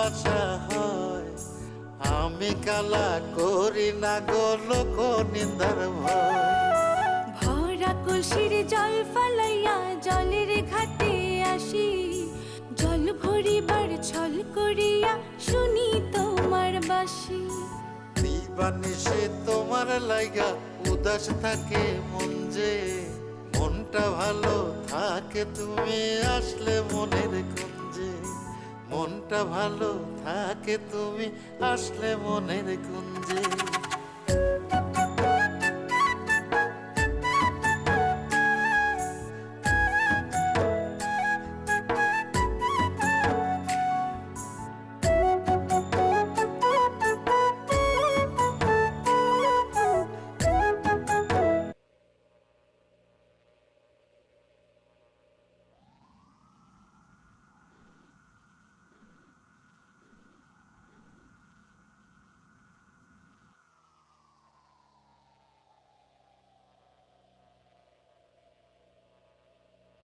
ভালোবাসা হয়। আমি কালা করি না গো লোক নিন্দার ভয়। ভরা কলসির জল ফালাইয়া জলের ঘাটে আসি, জল ভরিবার ছল করিয়া শুনি তোমার বাঁশি। দিবানিশি তোমার লাইগা উদাস থাকে মন যে, মনটা ভালো থাকে তুমি আসলে মনের কুঞ্জে। মনটা ভালো থাকে তুমি আসলে মনের কুঞ্জে।